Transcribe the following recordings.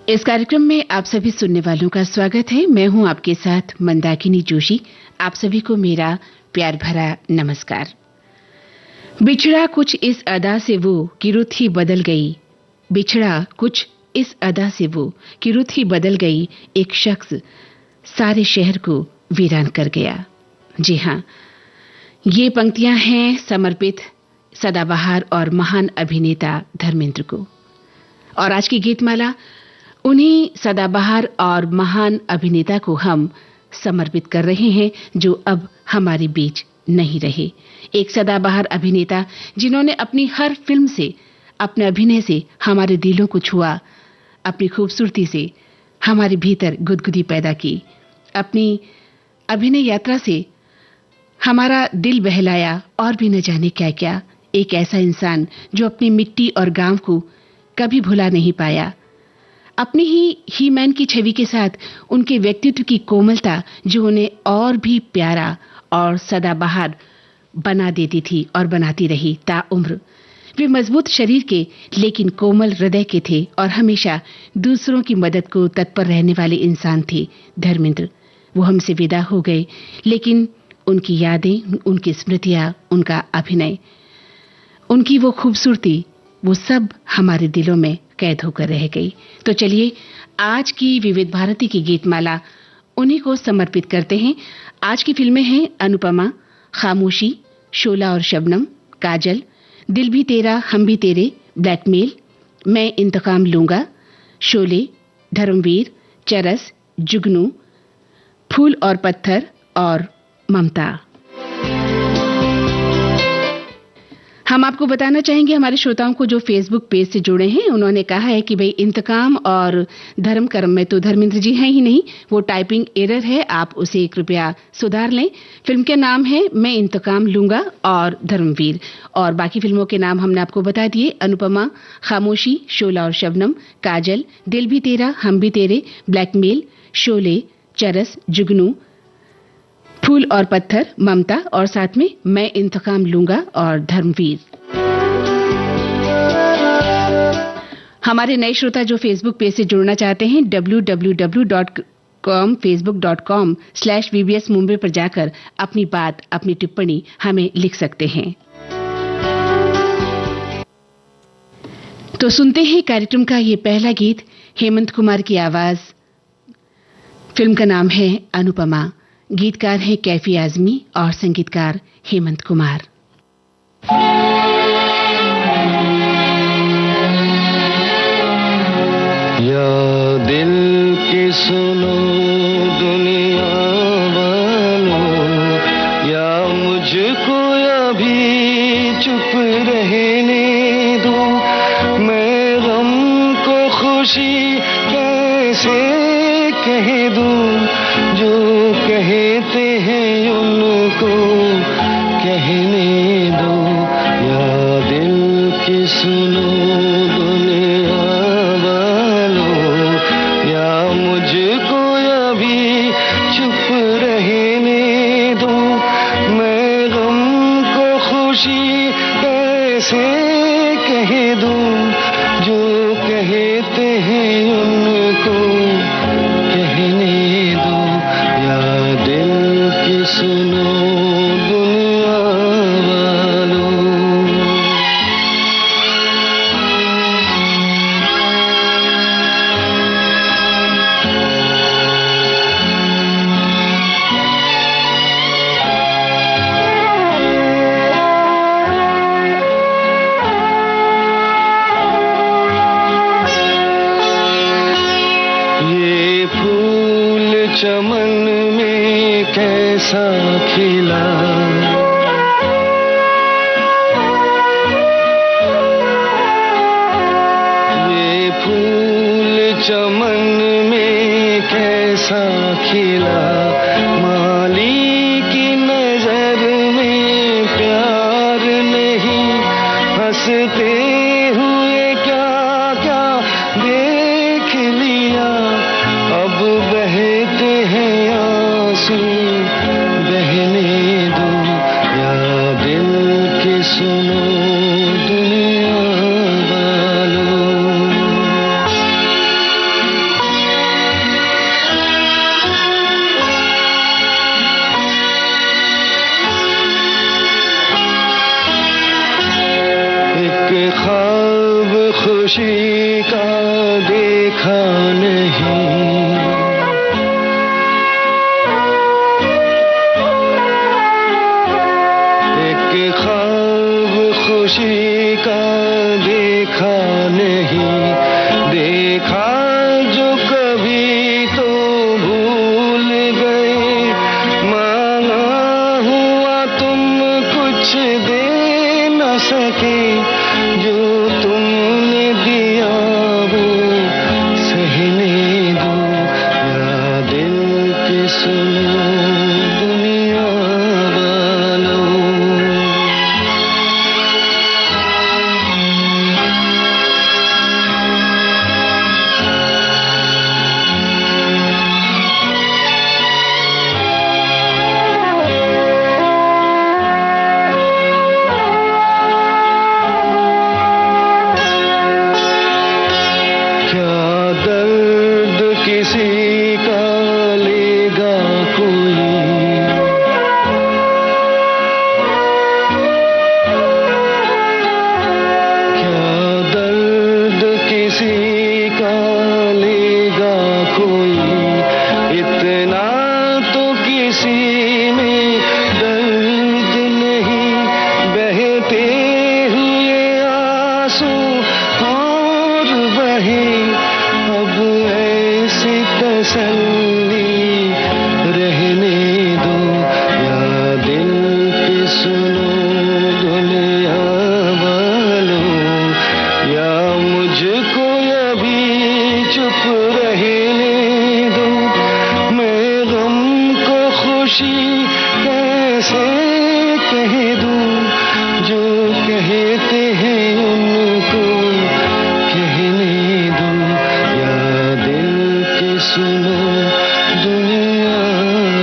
इस कार्यक्रम में आप सभी सुनने वालों का स्वागत है। मैं हूं आपके साथ मंदाकिनी जोशी। आप सभी को मेरा प्यार भरा नमस्कार। बिछड़ा कुछ इस अदा से वो कि रुत ही बदल गई। बिछड़ा कुछ इस अदा से वो कि रुत ही बदल गई। एक शख्स सारे शहर को वीरान कर गया। जी हां, ये पंक्तियां हैं समर्पित सदाबहार और महान अभिनेता धर्मेंद्र को। और आज की गीतमाला उन्हीं सदाबहार और महान अभिनेता को हम समर्पित कर रहे हैं जो अब हमारे बीच नहीं रहे। एक सदाबहार अभिनेता जिन्होंने अपनी हर फिल्म से, अपने अभिनय से हमारे दिलों को छुआ, अपनी खूबसूरती से हमारे भीतर गुदगुदी पैदा की, अपनी अभिनय यात्रा से हमारा दिल बहलाया और भी न जाने क्या क्या। एक ऐसा इंसान जो अपनी मिट्टी और गांव को कभी भुला नहीं पाया। अपनी ही मैन की छवि के साथ उनके व्यक्तित्व की कोमलता जो उन्हें और भी प्यारा और सदाबहार बना देती थी और बनाती रही ताउम्र। वे मजबूत शरीर के लेकिन कोमल हृदय के थे और हमेशा दूसरों की मदद को तत्पर रहने वाले इंसान थे धर्मेंद्र। वो हमसे विदा हो गए, लेकिन उनकी यादें, उनकी स्मृतियां, उनका अभिनय, उनकी वो खूबसूरती, वो सब हमारे दिलों में कैद होकर रह गई। तो चलिए आज की विविध भारती की गीतमाला उन्हीं को समर्पित करते हैं। आज की फिल्में हैं अनुपमा, खामोशी, शोला और शबनम, काजल, दिल भी तेरा हम भी तेरे, ब्लैकमेल, मैं इंतकाम लूंगा, शोले, धर्मवीर, चरस, जुगनू, फूल और पत्थर और ममता। हम आपको बताना चाहेंगे हमारे श्रोताओं को जो फेसबुक पेज से जुड़े हैं, उन्होंने कहा है कि भाई इंतकाम और धर्म कर्म में तो धर्मेंद्र जी हैं ही नहीं, वो टाइपिंग एरर है, आप उसे कृपया सुधार लें। फिल्म के नाम है मैं इंतकाम लूंगा और धर्मवीर, और बाकी फिल्मों के नाम हमने आपको बता दिए। अनुपमा, खामोशी, शोला और शबनम, काजल, दिल भी तेरा हम भी तेरे, ब्लैकमेल, शोले, चरस, जुगनू, फूल और पत्थर, ममता, और साथ में मैं इंतकाम लूंगा और धर्मवीर। हमारे नए श्रोता जो फेसबुक पेज से जुड़ना चाहते हैं, www.facebook.com/VBS मुंबई पर जाकर अपनी बात, अपनी टिप्पणी हमें लिख सकते हैं। तो सुनते हैं कार्यक्रम का ये पहला गीत, हेमंत कुमार की आवाज। फिल्म का नाम है अनुपमा। गीतकार हैं कैफी आजमी और संगीतकार हेमंत कुमार। या दिल की सुनो दुनिया वालों, या मुझको अभी चुप रहने दो, मैं गम को खुशी कैसे कह दूं, जो कहते हैं उनको कहने दो। या दिल की सुनो दुनिया वालों, या मुझको अभी चुप रहने दो, मैं गम को खुशी कैसे कह दूं, जो कहते हैं उनको कहने दो। या दिल की सुनो दुनिया वालों। ये फूल चमन में कैसा खिला, ये फूल चमन में कैसा खिला, माली की नजर में प्यार नहीं, हंसते हुए क्या क्या देख लिया, अब बहते हैं आंसू बहने दो। या दिल की सुनो दुनिया वालों। देखा नहीं। एक ख्वाब खुशी का देखा नहीं, देखा जो कभी तो भूल गए। मांगा हुआ तुम कुछ दे न सके, जो तुमने दिया वो सहने दो। या दिल के सुनो दुनिया वालों। क्या दर्द किसी का लेगा कोई, क्या दर्द किसी का लेगा कोई। इतना तो किसी में दर्द नहीं, बहते हुए आंसू और बहे। अब ऐसी तसल्ली रहने दो। या दिल के सुनो दुनिया वालों, या मुझको अभी चुप रहने दो। मैं गम को खुशी कैसे कह दूं, जो कहते हैं उनको कहने दो। या दिल के सुनो दुनिया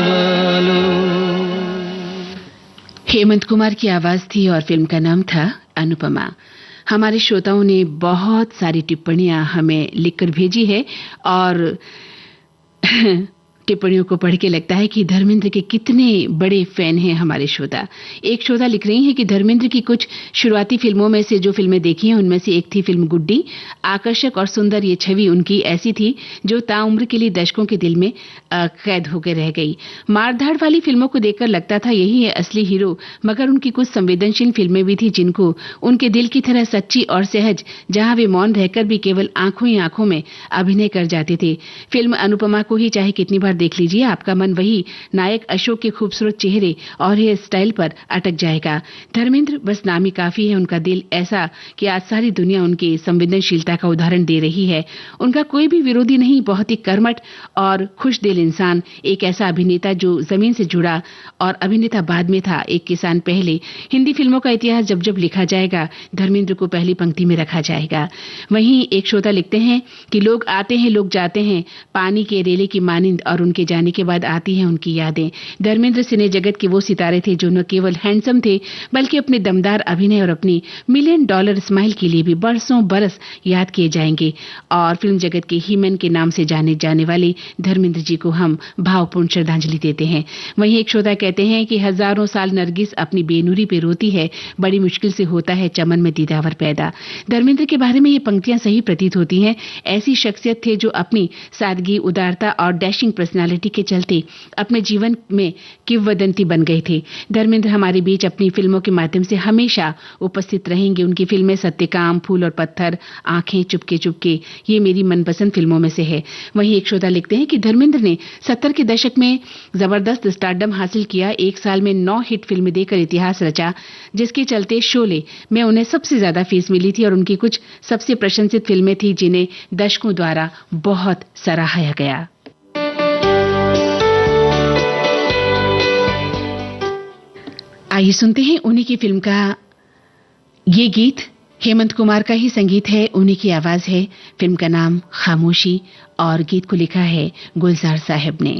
वालों। हेमंत कुमार की आवाज थी और फिल्म का नाम था अनुपमा। हमारे श्रोताओं ने बहुत सारी टिप्पणियां हमें लिखकर भेजी है और टिप्पणियों को पढ़ के लगता है कि धर्मेंद्र के कितने बड़े फैन हैं हमारे श्रोता। एक श्रोता लिख रही हैं कि धर्मेंद्र की कुछ शुरुआती फिल्मों में से जो फिल्में देखी हैं उनमें से एक थी फिल्म गुड्डी। आकर्षक और सुंदर ये छवि उनकी ऐसी थी जो ताउम्र के लिए दर्शकों के दिल में कैद होकर रह गई। मारधाड़ वाली फिल्मों को देखकर लगता था यही है असली हीरो, मगर उनकी कुछ संवेदनशील फिल्में भी थी जिनको उनके दिल की तरह सच्ची और सहज, जहां वे मौन रहकर भी केवल आंखों ही आंखों में अभिनय कर जाते थे। फिल्म अनुपमा को ही चाहे कितनी बार देख लीजिए, आपका मन वही नायक अशोक के खूबसूरत चेहरे और हेयर स्टाइल पर अटक जाएगा। धर्मेंद्र बस नाम ही काफी है, उनका दिल ऐसा कि आज सारी दुनिया उनकी संवेदनशीलता का उदाहरण दे रही है। उनका कोई भी विरोधी नहीं, बहुत ही कर्मठ और खुश दिल इंसान, एक ऐसा अभिनेता जो जमीन से जुड़ा और अभिनेता बाद में था, एक किसान पहले। हिंदी फिल्मों का इतिहास जब जब लिखा जाएगा धर्मेंद्र को पहली पंक्ति में रखा जाएगा। वहीं एक श्रोता लिखते हैं कि लोग आते हैं लोग जाते हैं पानी के रेले की मानिंद, और उनके जाने के बाद आती हैं उनकी यादें। धर्मेंद्र सिने जगत के वो सितारे थे जो न केवल हैंडसम थे बल्कि अपने दमदार अभिनय और अपनी $1 मिलियन स्माइल के लिए भी बरसों बरस याद किए जाएंगे। और फिल्म जगत के हीमैन के नाम से जाने जाने वाले धर्मेंद्र जी को हम भावपूर्ण श्रद्धांजलि देते हैं। वहीं एक श्रोता कहते हैं कि हजारों साल नरगिस अपनी बेनूरी पे रोती है, बड़ी मुश्किल से होता है चमन में दीदावर पैदा। धर्मेंद्र के बारे में ये पंक्तियां सही प्रतीत होती हैं। ऐसी शख्सियत थे जो अपनी सादगी, उदारता और डैशिंग पर्सनालिटी के चलते अपने जीवन में किंवदंती बन गए थे। धर्मेंद्र हमारे बीच अपनी फिल्मों के माध्यम से हमेशा उपस्थित रहेंगे। उनकी फिल्में सत्यकाम, फूल और पत्थर, आंखें, चुपके चुपके, ये मेरी मनपसंद फिल्मों में से है। वहीं एक श्रोता लिखते हैं कि धर्मेंद्र ने 70 के दशक में जबरदस्त स्टारडम हासिल किया। एक साल में 9 हिट फिल्में देकर इतिहास रचा, जिसके चलते शोले में उन्हें सबसे ज्यादा फीस मिली थी और उनकी कुछ सबसे प्रशंसित फिल्में थी जिन्हें दर्शकों द्वारा बहुत सराहा गया। आइए सुनते हैं उन्हीं की फिल्म का ये गीत। हेमंत कुमार का ही संगीत है, उन्हीं की आवाज है। फिल्म का नाम खामोशी और गीत को लिखा है गुलजार साहब ने।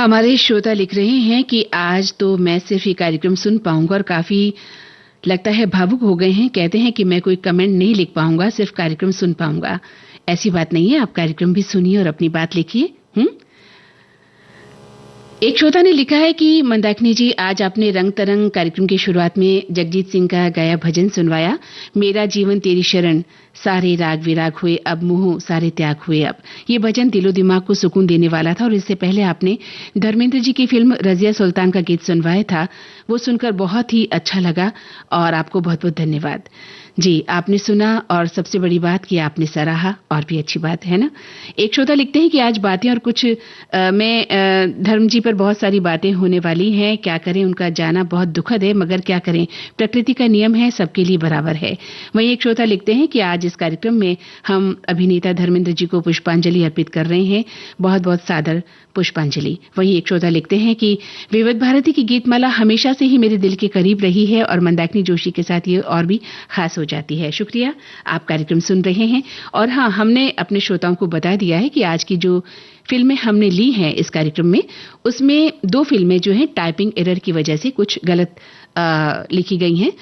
हमारे श्रोता लिख रहे हैं कि आज तो मैं सिर्फ ये कार्यक्रम सुन पाऊंगा और काफी लगता है भावुक हो गए हैं। कहते हैं कि मैं कोई कमेंट नहीं लिख पाऊंगा, सिर्फ कार्यक्रम सुन पाऊंगा। ऐसी बात नहीं है, आप कार्यक्रम भी सुनिए और अपनी बात लिखिए। एक श्रोता ने लिखा है कि मंदाकिनी जी, आज आपने रंग तरंग कार्यक्रम की शुरुआत में जगजीत सिंह का गाया भजन सुनवाया। मेरा जीवन तेरी शरण, सारे राग विराग हुए अब, मोह सारे त्याग हुए अब। ये भजन दिलो दिमाग को सुकून देने वाला था। और इससे पहले आपने धर्मेंद्र जी की फिल्म रजिया सुल्तान का गीत सुनवाया था, वो सुनकर बहुत ही अच्छा लगा और आपको बहुत बहुत धन्यवाद। जी, आपने सुना और सबसे बड़ी बात कि आपने सराहा, और भी अच्छी बात है ना। एक श्रोता लिखते हैं कि आज बातें और कुछ मैं धर्म जी पर बहुत सारी बातें होने वाली हैं। क्या करें, उनका जाना बहुत दुखद है, मगर क्या करें, प्रकृति का नियम है, सबके लिए बराबर है। वहीं एक श्रोता लिखते हैं कि आज इस कार्यक्रम में हम अभिनेता धर्मेंद्र जी को पुष्पांजलि अर्पित कर रहे हैं। बहुत बहुत सादर पुष्पांजलि। वहीं एक श्रोता लिखते हैं कि विविध भारती की गीतमाला हमेशा से ही मेरे दिल के करीब रही है और मंदाकिनी जोशी के साथ ये और भी खास हो जाती है। शुक्रिया, आप कार्यक्रम सुन रहे हैं। और हाँ, हमने अपने श्रोताओं को बता दिया है कि आज की जो फिल्में हमने ली हैं इस कार्यक्रम में, उसमें 2 फिल्में जो हैं टाइपिंग एरर की वजह से कुछ गलत लिखी गई हैं।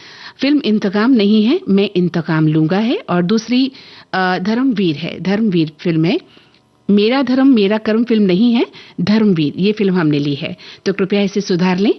फिल्म इंतकाम नहीं है, मैं इंतकाम लूंगा है, और दूसरी धर्मवीर है। धर्मवीर फिल्म है। मेरा धर्म मेरा कर्म फिल्म नहीं है, धर्मवीर ये फिल्म हमने ली है, तो कृपया इसे सुधार लें।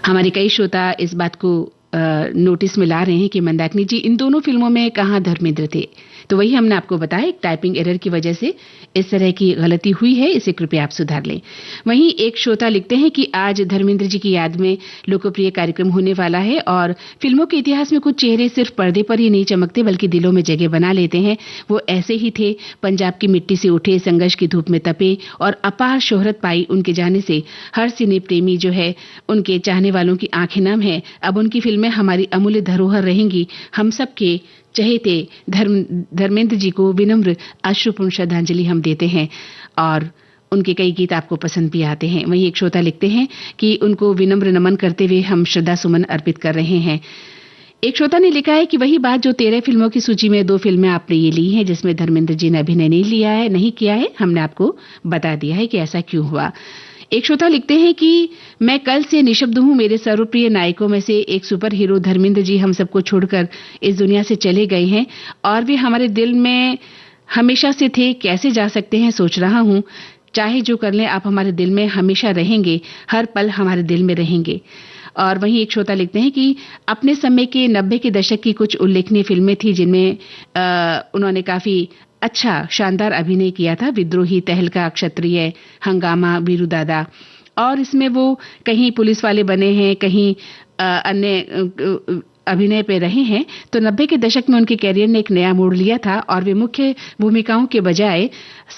हमारे कई श्रोता इस बात को नोटिस में ला रहे हैं कि मंदाकिनी जी, इन दोनों फिल्मों में कहाँ धर्मेंद्र थे। तो वही हमने आपको बताया, एक टाइपिंग एरर की वजह से इस तरह की गलती हुई है, इसे कृपया आप सुधार लें। वहीं एक श्रोता लिखते हैं कि आज धर्मेंद्र जी की याद में लोकप्रिय कार्यक्रम होने वाला है और फिल्मों के इतिहास में कुछ चेहरे सिर्फ पर्दे पर ही नहीं चमकते बल्कि दिलों में जगह बना लेते हैं। वो ऐसे ही थे, पंजाब की मिट्टी से उठे, संघर्ष की धूप में तपे और अपार शोहरत पाई। उनके जाने से हर सिने प्रेमी जो है, उनके चाहने वालों की आंखें नम है। अब उनकी फिल्में हमारी अमूल्य धरोहर रहेंगी। हम सबके चहेते धर्मेंद्र जी को विनम्र अश्रुपूर्ण श्रद्धांजलि हम देते हैं और उनके कई गीत आपको पसंद भी आते हैं। वहीं एक श्रोता लिखते हैं कि उनको विनम्र नमन करते हुए हम श्रद्धा सुमन अर्पित कर रहे हैं। एक श्रोता ने लिखा है कि वही बात जो 13 फिल्मों की सूची में 2 फिल्में आपने ये ली हैं जिसमें धर्मेंद्र जी ने अभिनय नहीं किया है, हमने आपको बता दिया है कि ऐसा क्यों हुआ। एक श्रोता लिखते हैं कि मैं कल से निशब्द हूं, मेरे सर्वप्रिय नायकों में से एक सुपर हीरो धर्मेंद्र जी हम सबको छोड़कर इस दुनिया से चले गए हैं और वे हमारे दिल में हमेशा से थे। कैसे जा सकते हैं, सोच रहा हूं। चाहे जो कर लें, आप हमारे दिल में हमेशा रहेंगे, हर पल हमारे दिल में रहेंगे। और वहीं एक श्रोता लिखते हैं कि अपने समय के 90 के दशक की कुछ उल्लेखनीय फिल्में थी जिनमें उन्होंने काफी अच्छा शानदार अभिनय किया था। विद्रोही, तहलका, क्षत्रिय, हंगामा, वीरू दादा, और इसमें वो कहीं पुलिस वाले बने हैं, कहीं अन्य अभिनय पे रहे हैं। तो 90 के दशक में उनके कैरियर ने एक नया मोड़ लिया था और वे मुख्य भूमिकाओं के बजाय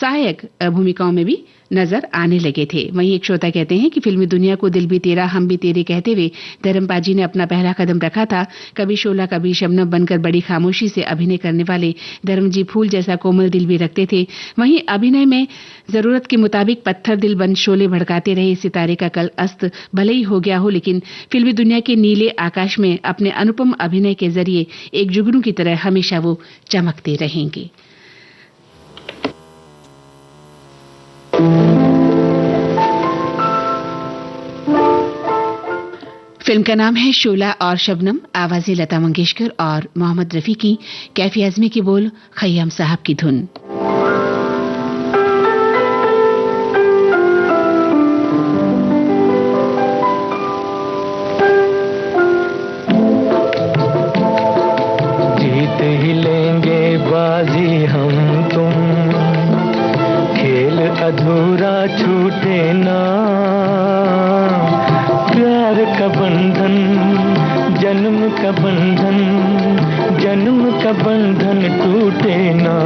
सहायक भूमिकाओं में भी नजर आने लगे थे। वहीं एक श्रोता कहते हैं कि फिल्मी दुनिया को दिल भी तेरा हम भी तेरे कहते हुए धर्मपाल जी ने अपना पहला कदम रखा था। कभी शोला कभी शबनम बनकर बड़ी खामोशी से अभिनय करने वाले धर्मजी फूल जैसा कोमल दिल भी रखते थे। वहीं अभिनय में जरूरत के मुताबिक पत्थर दिल बन शोले भड़काते रहे। सितारे का कल अस्त भले ही हो गया हो, लेकिन फिल्मी दुनिया के नीले आकाश में अपने अनुपम अभिनय के जरिए एक जुगनू की तरह हमेशा वो चमकते रहेंगे। फिल्म का नाम है शोला और शबनम, आवाजें लता मंगेशकर और मोहम्मद रफी की, कैफी आजमी की बोल, खय्याम साहब की धुन। जीत ही लेंगे बाजी हम तुम, खेल अधूरा छूटे ना। प्यार का बंधन, जन्म का बंधन, जन्म का बंधन टूटे ना।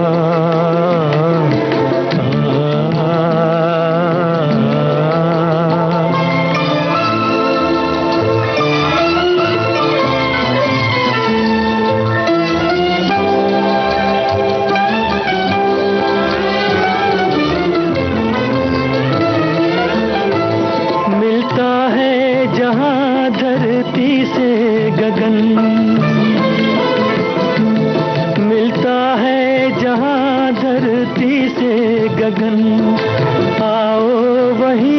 मिलता है जहां धरती से गगन, मिलता है जहां धरती से गगन। आओ वहीं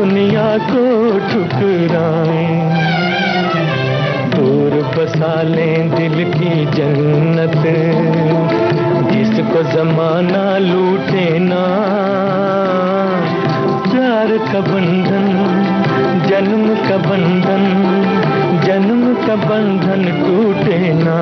दुनिया को ठुकराएं, दूर बसा लें दिल की जन्नत, जिसको जमाना लूटे ना। प्यार का बंधन, जन्म का बंधन, जन्म का बंधन टूटे ना।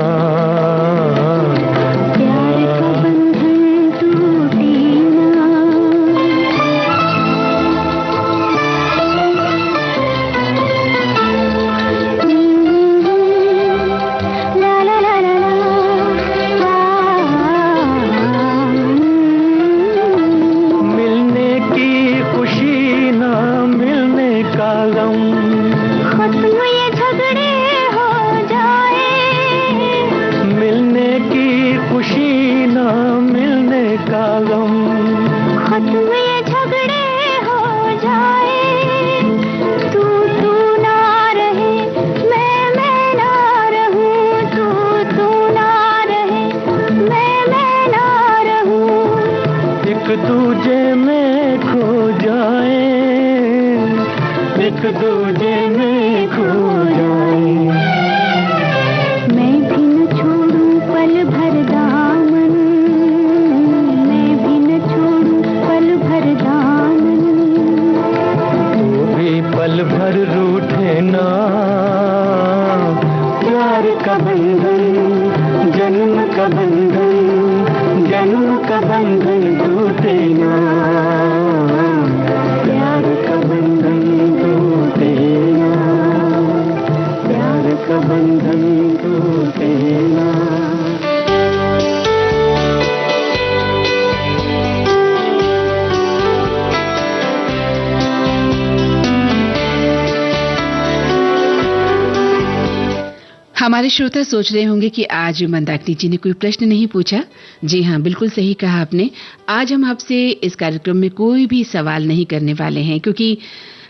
हमारे श्रोता सोच रहे होंगे कि आज मंदाकिनी जी ने कोई प्रश्न नहीं पूछा। जी हाँ, बिल्कुल सही कहा आपने। आज हम आपसे इस कार्यक्रम में कोई भी सवाल नहीं करने वाले हैं, क्योंकि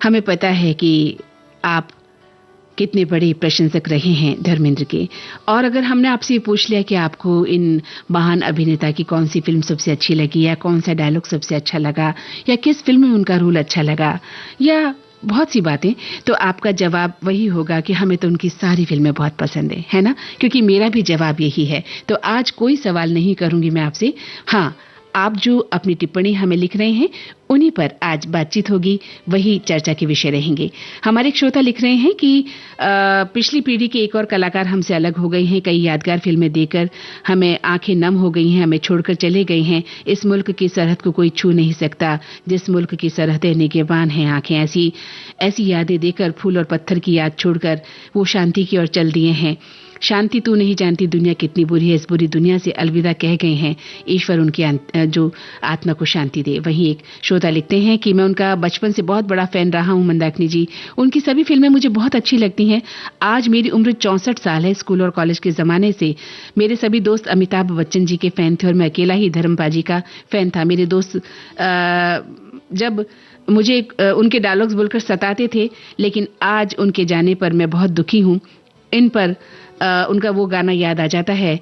हमें पता है कि आप कितने बड़े प्रशंसक रहे हैं धर्मेंद्र के। और अगर हमने आपसे पूछ लिया कि आपको इन महान अभिनेता की कौन सी फिल्म सबसे अच्छी लगी, या कौन सा डायलॉग सबसे अच्छा लगा, या किस फिल्म में उनका रोल अच्छा लगा, या बहुत सी बातें, तो आपका जवाब वही होगा कि हमें तो उनकी सारी फिल्में बहुत पसंद है ना? क्योंकि मेरा भी जवाब यही है। तो आज कोई सवाल नहीं करूंगी मैं आपसे। हाँ, आप जो अपनी टिप्पणी हमें लिख रहे हैं उन्हीं पर आज बातचीत होगी, वही चर्चा के विषय रहेंगे। हमारे एक श्रोता लिख रहे हैं कि पिछली पीढ़ी के एक और कलाकार हमसे अलग हो गए हैं। कई यादगार फिल्में देकर हमें आंखें नम हो गई हैं, हमें छोड़कर चले गए हैं। इस मुल्क की सरहद को कोई छू नहीं सकता, जिस मुल्क की सरहदें निगहबान हैं आंखें। ऐसी यादें देकर फूल और पत्थर की याद छोड़कर वो शांति की ओर चल दिए हैं। शांति तू नहीं जानती दुनिया कितनी बुरी है, इस बुरी दुनिया से अलविदा कह गए हैं। ईश्वर उनकी जो आत्मा को शांति दे। वहीं एक श्रोता लिखते हैं कि मैं उनका बचपन से बहुत बड़ा फैन रहा हूं मंदाकिनी जी। उनकी सभी फिल्में मुझे बहुत अच्छी लगती हैं। आज मेरी उम्र 64 साल है। स्कूल और कॉलेज के जमाने से मेरे सभी दोस्त अमिताभ बच्चन जी के फैन थे और मैं अकेला ही धर्मपा जी का फैन था। मेरे दोस्त जब मुझे उनके डायलॉग्स बोलकर सताते थे, लेकिन आज उनके जाने पर मैं बहुत दुखी हूं। इन पर उनका वो गाना याद आ जाता है,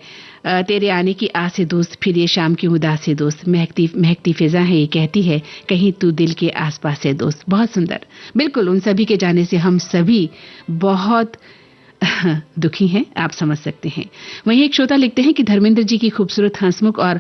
तेरे आने की आस है दोस्त, फिर ये शाम की उदास है दोस्त, महकती महकती फिजा है ये कहती है, कहीं तू दिल के आसपास है दोस्त। बहुत सुंदर। बिल्कुल, उन सभी के जाने से हम सभी बहुत दुखी हैं, आप समझ सकते हैं। वहीं एक श्रोता लिखते हैं कि धर्मेंद्र जी की खूबसूरत, हंसमुख और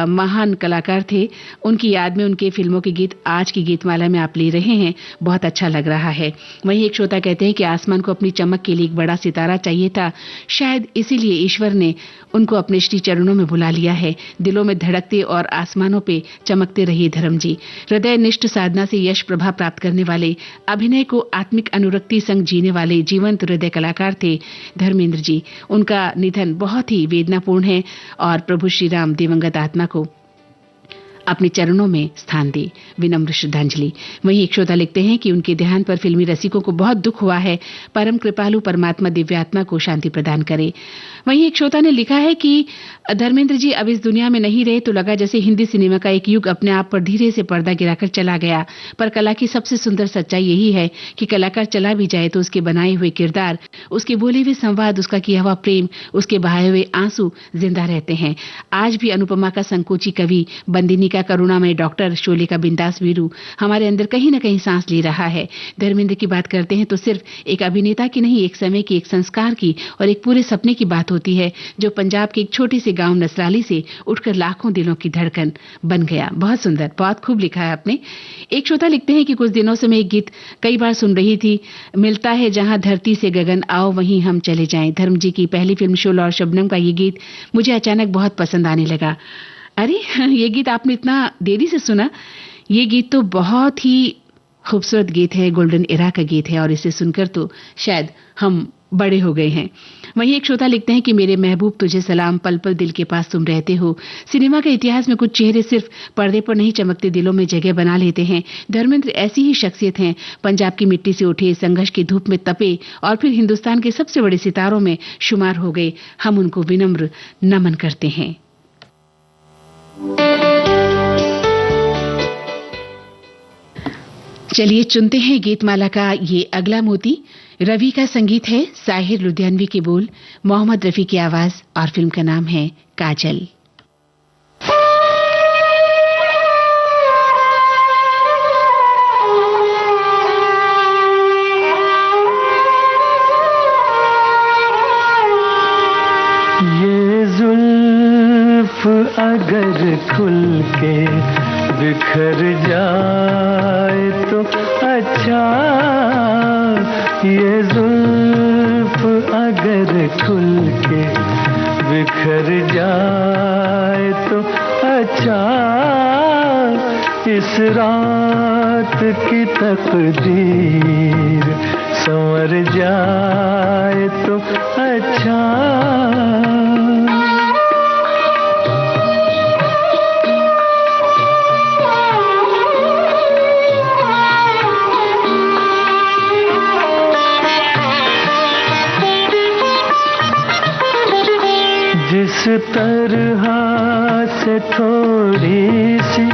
महान कलाकार थे। उनकी याद में उनके फिल्मों के गीत आज की गीतमाला में आप ले रहे हैं, बहुत अच्छा लग रहा है। वहीं एक श्रोता कहते हैं कि आसमान को अपनी चमक के लिए एक बड़ा सितारा चाहिए था, शायद इसीलिए ईश्वर ने उनको अपने श्री चरणों में बुला लिया है। दिलों में धड़कते और आसमानों पे चमकते रहिए धर्म जी। हृदय निष्ठ साधना से यश प्रभा प्राप्त करने वाले, अभिनय को आत्मिक अनुरक्ति संग जीने वाले जीवंत हृदय कलाकार थे धर्मेंद्र जी। उनका निधन बहुत ही वेदनापूर्ण है और प्रभु श्री राम दिवंगत आत्मा को अपने चरणों में स्थान दे। विनम्र श्रद्धांजलि। वहीं एक श्रोता लिखते हैं कि उनके देहांत पर फिल्मी रसिकों को बहुत दुख हुआ है। परम कृपालु परमात्मा दिव्यात्मा को शांति प्रदान करे। वहीं एक श्रोता ने लिखा है कि धर्मेंद्र जी अब इस दुनिया में नहीं रहे तो लगा जैसे हिंदी सिनेमा का एक युग अपने आप पर धीरे से पर्दा गिराकर चला गया। पर कला की सबसे सुंदर सच्चाई यही है कि कलाकार चला भी जाए तो उसके बनाए हुए किरदार, उसके बोले हुए संवाद, उसका किया हुआ प्रेम, उसके बहाए हुए आंसू जिंदा रहते हैं। आज भी अनुपमा का संकोची कवि, बंदिनी का करुणामय डॉक्टर, शोले का बिंदास वीरू हमारे अंदर कहीं न कहीं सांस ले रहा है। धर्मेंद्र की बात करते हैं तो सिर्फ एक अभिनेता की नहीं, एक समय की, एक संस्कार की और एक पूरे सपने की बात होती है, जो पंजाब के एक छोटे से गांव नसराली से उठकर लाखों दिलों की धड़कन बन गया। बहुत सुंदर, बहुत खूब लिखा है आपने। एक श्रोता लिखते हैं कि कुछ दिनों से मैं एक गीत कई बार सुन रही थी, मिलता है जहां धरती से गगन, आओ वहीं हम चले जाएं। धर्म जी की पहली फिल्म शोला और शबनम का ये गीत मुझे अचानक बहुत पसंद आने लगा। अरे ये गीत आपने इतना देरी से सुना? ये गीत तो बहुत ही खूबसूरत गीत है, गोल्डन एरा का गीत है और इसे सुनकर तो शायद हम बड़े हो गए हैं। वहीं एक श्रोता लिखते हैं कि मेरे महबूब तुझे सलाम, पल पल दिल के पास तुम रहते हो। सिनेमा के इतिहास में कुछ चेहरे सिर्फ पर्दे पर नहीं चमकते दिलों में जगह बना लेते हैं। धर्मेंद्र ऐसी ही शख्सियत हैं, पंजाब की मिट्टी से उठे, संघर्ष की धूप में तपे और फिर हिंदुस्तान के सबसे बड़े सितारों में शुमार हो गए। हम उनको विनम्र नमन करते हैं। चलिए चुनते हैं गीतमाला का ये अगला मोती। रवि का संगीत है, साहिर लुधियानवी के बोल, मोहम्मद रफी की आवाज और फिल्म का नाम है काजल। ये जुल्फ अगर खुल के बिखर जाए तो अच्छा, ये जुल्फ अगर खुल के बिखर जाए तो अच्छा, इस रात की तकदीर संवर जाए तो अच्छा। जिस तरह से थोड़ी सी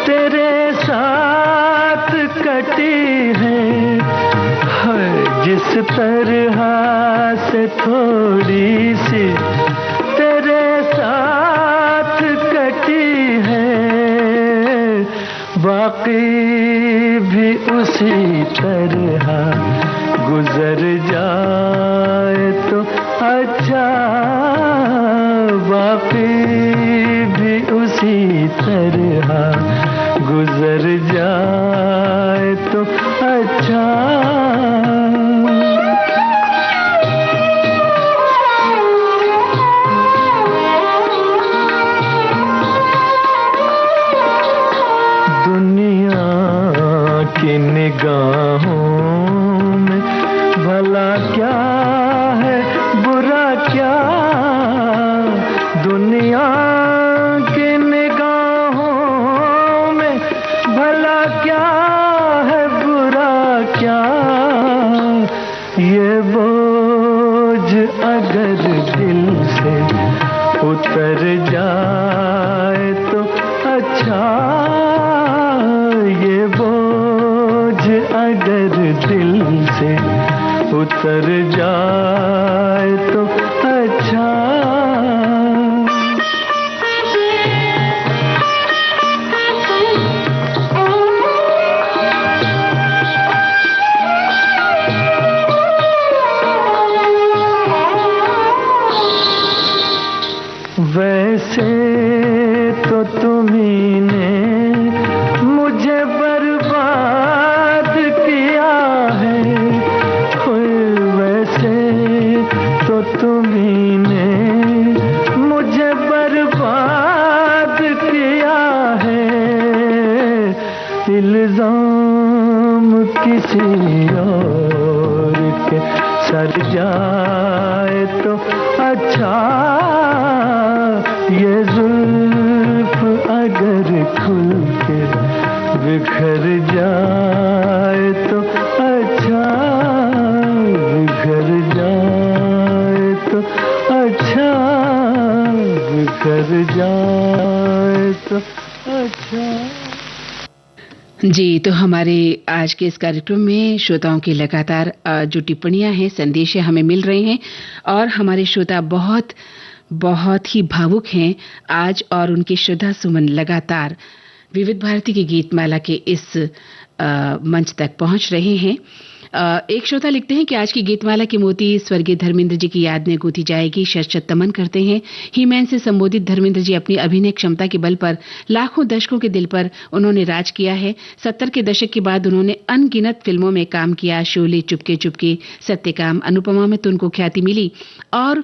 तेरे साथ कटी है, जिस तरह से थोड़ी सी तेरे साथ कटी है, बाकी भी उसी तरह गुजर जाए तो अच्छा, बाकी भी उसी तरह गुजर जाए तो अच्छा। दुनिया की निगाहों में भला क्या है, बुरा क्या, दुनिया की निगाहों में भला क्या है, बुरा क्या, ये बोझ अगर दिल से उतर जाए तो अच्छा, ये बोझ अगर दिल से उतर जाए तो अच्छा। वैसे तो तुम्ही ने मुझे बर्बाद किया है, वैसे तो तुम्ही ने मुझे बर्बाद किया है, इल्जाम किसी और के सर जाए तो अच्छा, ये जुल्फ अगर खुल के बिखर जाए तो अच्छा, बिखर जाए तो अच्छा, बिखर जाए तो अच्छा। जी, तो हमारे आज के इस कार्यक्रम में श्रोताओं की लगातार जो टिप्पणियां हैं, संदेश हमें मिल रहे हैं और हमारे श्रोता बहुत बहुत ही भावुक हैं आज और उनके श्रद्धा सुमन लगातार विविध भारती की गीतमाला के इस मंच तक पहुंच रहे हैं। एक श्रोता लिखते हैं कि आज की गीतमाला की मोती स्वर्गीय धर्मेंद्र जी की याद में गूंथी जाएगी। शत शत नमन करते हैं। ही मैन से संबोधित धर्मेंद्र जी अपनी अभिनय क्षमता के बल पर लाखों दर्शकों के दिल पर उन्होंने राज किया है। 70 के दशक के बाद उन्होंने अनगिनत फिल्मों में काम किया। शोले, चुपके चुपके, सत्यकाम, अनुपमा में तो उनको ख्याति मिली और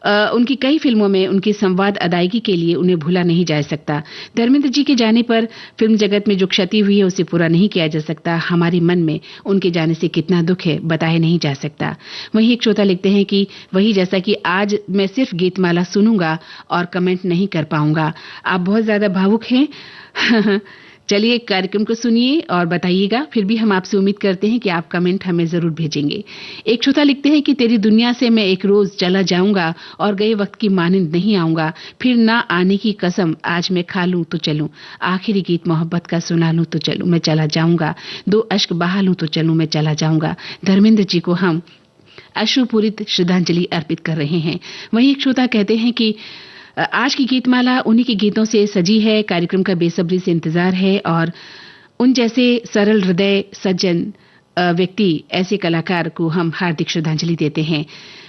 उनकी कई फिल्मों में उनकी संवाद अदायगी के लिए उन्हें भूला नहीं जा सकता। धर्मेंद्र जी के जाने पर फिल्म जगत में जो क्षति हुई है उसे पूरा नहीं किया जा सकता। हमारे मन में उनके जाने से कितना दुख है बताया नहीं जा सकता। वहीं एक श्रोता लिखते हैं कि वही जैसा कि आज मैं सिर्फ गीतमाला सुनूंगा और कमेंट नहीं कर पाऊंगा। आप बहुत ज्यादा भावुक हैं। चलिए कार्यक्रम को सुनिए और बताइएगा। फिर भी हम आपसे उम्मीद करते हैं कि आप कमेंट हमें जरूर भेजेंगे। एक श्रोता लिखते हैं कि तेरी दुनिया से मैं एक रोज चला जाऊंगा और गए वक्त की मानिंद नहीं आऊंगा। फिर ना आने की कसम आज मैं खा लूं तो चलूं। आखिरी गीत मोहब्बत का सुना लूं तो चलूं मैं चला जाऊंगा। 2 अश्क बहा लूं तो चलूं मैं चला जाऊंगा। धर्मेंद्र जी को हम अश्रुपूरित श्रद्धांजलि अर्पित कर रहे हैं। वहीं एक श्रोता कहते हैं कि आज की गीतमाला उन्हीं के गीतों से सजी है। कार्यक्रम का बेसब्री से इंतजार है और उन जैसे सरल हृदय सज्जन व्यक्ति, ऐसे कलाकार को हम हार्दिक श्रद्धांजलि देते हैं।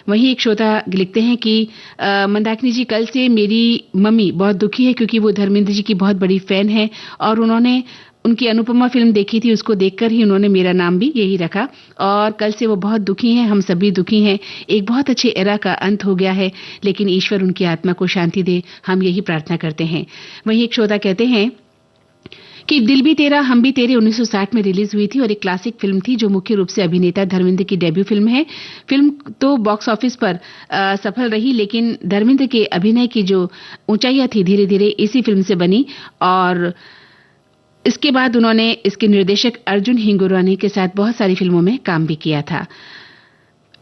वहीं एक श्रोता लिखते हैं कि मंदाकिनी जी, कल से मेरी मम्मी बहुत दुखी है क्योंकि वो धर्मेंद्र जी की बहुत बड़ी फैन है और उन्होंने उनकी अनुपमा फिल्म देखी थी। उसको देखकर ही उन्होंने मेरा नाम भी यही रखा और कल से वो बहुत दुखी हैं। हम सभी दुखी हैं। एक बहुत अच्छे एरा का अंत हो गया है, लेकिन ईश्वर उनकी आत्मा को शांति दे, हम यही प्रार्थना करते हैं। वहीं एक श्रोता कहते हैं कि दिल भी तेरा हम भी तेरे 1960 में रिलीज हुई थी और एक क्लासिक फिल्म थी जो मुख्य रूप से अभिनेता धर्मेंद्र की डेब्यू फिल्म है। फिल्म तो बॉक्स ऑफिस पर सफल रही, लेकिन धर्मेंद्र के अभिनय की जो ऊंचाइयां थी धीरे धीरे इसी फिल्म से बनी और इसके बाद उन्होंने इसके निर्देशक अर्जुन हिंगुरानी के साथ बहुत सारी फिल्मों में काम भी किया था।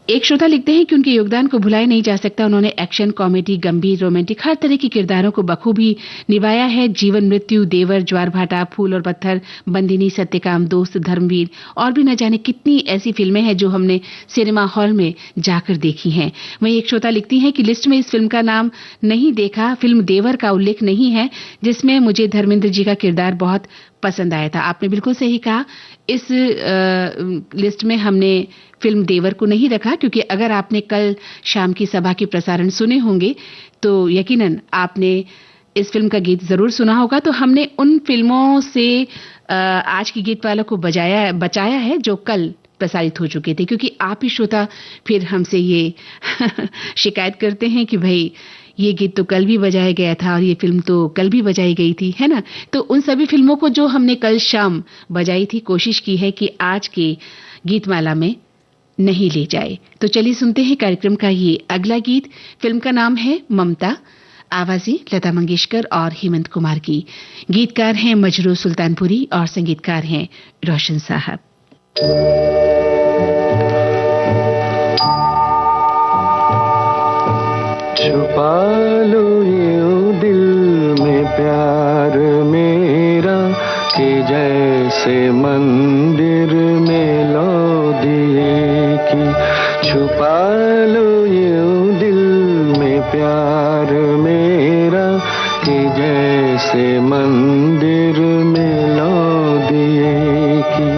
एक श्रोता लिखते हैं कि उनके योगदान को भुलाया नहीं जा सकता। उन्होंने एक्शन, कॉमेडी, गंभीर, रोमांटिक हर तरह के किरदारों को बखूबी निभाया है। जीवन मृत्यु, देवर, ज्वार भाटा, फूल और पत्थर, बंदिनी, सत्यकाम, दोस्त, धर्मवीर और भी न जाने कितनी ऐसी फिल्में हैं जो हमने सिनेमा हॉल में जाकर देखी हैं। वहीं एक श्रोता लिखती हैं कि लिस्ट में इस फिल्म का नाम नहीं देखा, फिल्म देवर का उल्लेख नहीं है जिसमें मुझे धर्मेंद्र जी का किरदार बहुत पसंद आया था। आपने बिल्कुल सही कहा। इस लिस्ट में हमने फिल्म देवर को नहीं रखा क्योंकि अगर आपने कल शाम की सभा के प्रसारण सुने होंगे तो यकीनन आपने इस फिल्म का गीत जरूर सुना होगा। तो हमने उन फिल्मों से आज की गीतमाला को बचाया है जो कल प्रसारित हो चुके थे, क्योंकि आप ही श्रोता फिर हमसे ये शिकायत करते हैं कि भाई ये गीत तो कल भी बजाया गया था और ये फिल्म तो कल भी बजाई गई थी, है ना। तो उन सभी फिल्मों को जो हमने कल शाम बजाई थी, कोशिश की है कि आज के गीतमाला में नहीं ले जाए। तो चलिए सुनते हैं कार्यक्रम का ये अगला गीत। फिल्म का नाम है ममता। आवाजें लता मंगेशकर और हेमंत कुमार की। गीतकार हैं मजरू सुल्तानपुरी और संगीतकार हैं रोशन साहब। छुपा लो यूं दिल में प्यार मेरा कि जैसे मंदिर में लो दिए की। छुपा लो यूं दिल में प्यार मेरा कि जैसे मंदिर में लो दिए की।